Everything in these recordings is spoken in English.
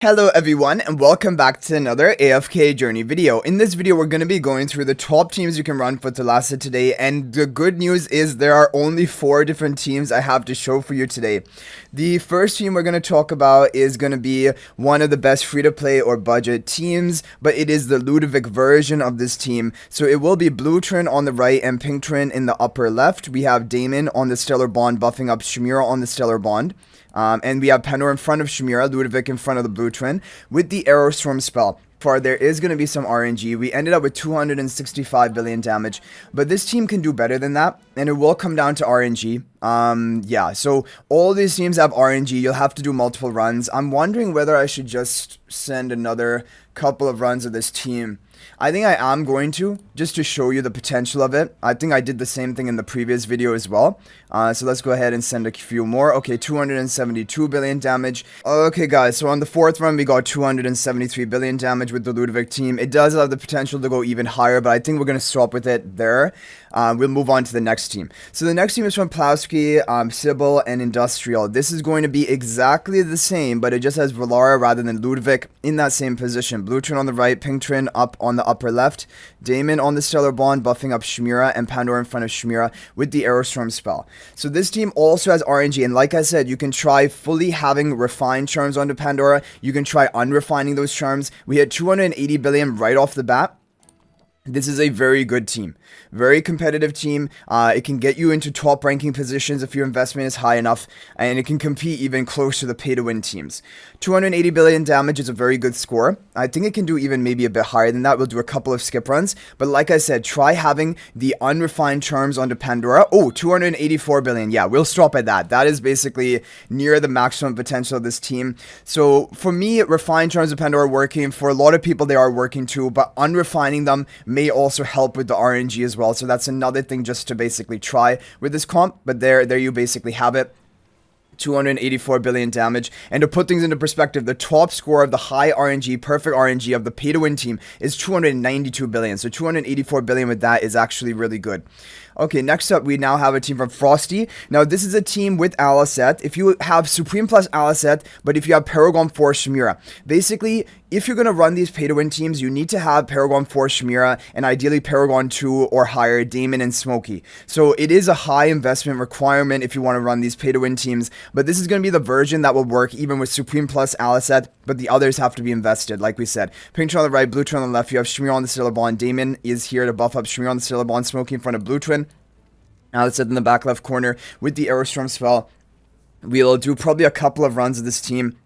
Hello everyone and welcome back to another AFK journey video. In this video we're going to be going through the top teams you can run for Thalassa today, and the good news is there are only 4 different teams I have to show for you today. The first team we're going to talk about is going to be one of the best free-to-play or budget teams, but it is the Ludovic version of this team. So it will be Blue Trin on the right and Pink Trin in the upper left. We have Damon on the Stellar Bond buffing up Shmira on the Stellar Bond. And we have Pandora in front of Shmira, Ludovic in front of the Blue Trin with the Arrow Storm spell. For there is going to be some RNG. We ended up with 265 billion damage, but this team can do better than that, and it will come down to RNG. Yeah, so all these teams have RNG. You'll have to do multiple runs. I'm wondering whether I should just send another couple of runs of this team. I think I am going to, just to show you the potential of it. I think I did the same thing in the previous video as well. So let's go ahead and send a few more. Okay, 272 billion damage. Okay, guys, so on the 4th run, we got 273 billion damage with the Ludovic team. It does have the potential to go even higher, but I think we're going to stop with it there. We'll move on to the next team. So the next team is from Plowski, Sybil, and Industrial. This is going to be exactly the same, but it just has Velara rather than Ludovic in that same position. Blue Trin on the right, Pink Trin up on the upper left, Damon on the Stellar Bond buffing up Shmira, and Pandora in front of Shmira with the Aerostorm spell. So this team also has RNG, and like I said, you can try fully having refined charms onto Pandora. You can try unrefining those charms. We had 280 billion right off the bat. This is a very good team, very competitive team. It can get you into top ranking positions if your investment is high enough, and it can compete even close to the pay to win teams. 280 billion damage is a very good score. I think it can do even maybe a bit higher than that. We'll do a couple of skip runs, but like I said, try having the unrefined charms onto Pandora. Oh, 284 billion. Yeah, we'll stop at that. That is basically near the maximum potential of this team. So for me, refined charms of Pandora are working. For a lot of people, they are working too, but unrefining them may also help with the RNG as well. So that's another thing just to basically try with this comp. But there you basically have it. 284 billion damage. And to put things into perspective, the top score of the high RNG, perfect RNG of the pay to win team is 292 billion. So 284 billion with that is actually really good. Okay, next up, we now have a team from Frosty. Now, this is a team with Aliceth. If you have Supreme plus Aliceth, but if you have Paragon 4 Shmira, basically, if you're going to run these pay-to-win teams, you need to have Paragon 4 Shmira and ideally Paragon 2 or higher, Damon and Smokey. So it is a high investment requirement if you want to run these pay-to-win teams, but this is going to be the version that will work even with Supreme plus Aliceth, but the others have to be invested, like we said. Pink Trin on the right, Blue Trin on the left, you have Shmira on the Stellar Bond. Damon is here to buff up Shmira on the Stellar Bond, Smokey in front of Blue Trin. Aliceth in the back left corner with the Aerostorm spell. We'll do probably a couple of runs of this team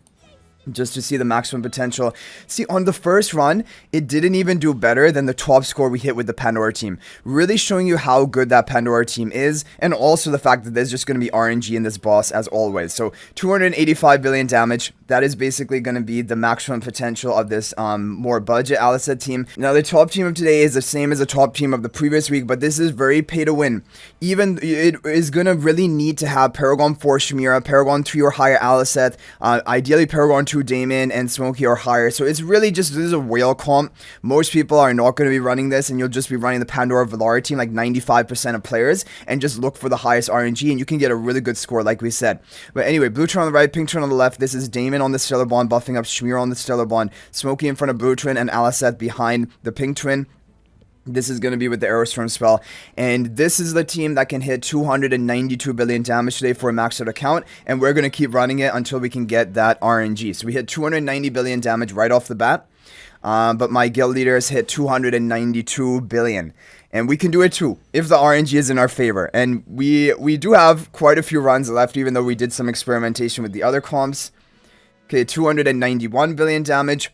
just to see the maximum potential. See, on the first run, it didn't even do better than the top score we hit with the Pandora team. Really showing you how good that Pandora team is, and also the fact that there's just going to be RNG in this boss as always. So 285 billion damage. That is basically going to be the maximum potential of this more budget Aliceth team. Now, the top team of today is the same as the top team of the previous week, but this is very pay to win. Even it is going to really need to have Paragon 4 Shmira, Paragon 3 or higher Aliceth, ideally Paragon 2 Damon and Smokey or higher. So it's really just, this is a whale comp. Most people are not going to be running this, and you'll just be running the Pandora Velara team, like 95% of players, and just look for the highest RNG, and you can get a really good score, like we said. But anyway, Blue Trin on the right, Pink Trin on the left. This is Damon on the Stellar Bond, buffing up Shmira on the Stellar Bond, Smokey in front of Blue Trin, and Aliceth behind the Pink Trin. This is going to be with the Aerostorm spell, and this is the team that can hit 292 billion damage today for a maxed out account, and we're going to keep running it until we can get that RNG. So we hit 290 billion damage right off the bat, but my guild leaders hit 292 billion. And we can do it too, if the RNG is in our favor. And we do have quite a few runs left, even though we did some experimentation with the other comps. Okay, 291 billion damage.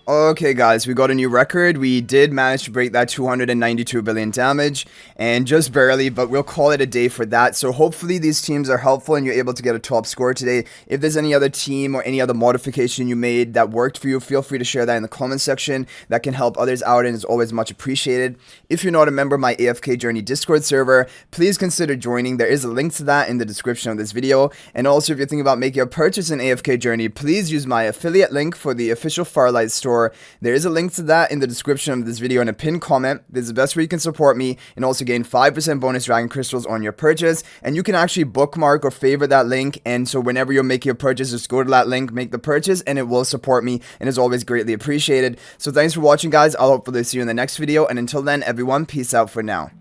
Okay, guys, we got a new record. We did manage to break that 292 billion damage, and just barely, but we'll call it a day for that. So hopefully these teams are helpful and you're able to get a top score today. If there's any other team or any other modification you made that worked for you, feel free to share that in the comment section. That can help others out and is always much appreciated. If you're not a member of my AFK Journey Discord server, please consider joining. There is a link to that in the description of this video. And also, if you're thinking about making a purchase in AFK Journey, please use my affiliate link for the official Farlight store store. There is a link to that in the description of this video and a pinned comment. This is the best way you can support me and also gain 5% bonus dragon crystals on your purchase. And you can actually bookmark or favorite that link, and so whenever you're making a purchase, just go to that link, make the purchase, and it will support me and is always greatly appreciated. So thanks for watching, guys. I'll hopefully see you in the next video, and until then, everyone, peace out for now.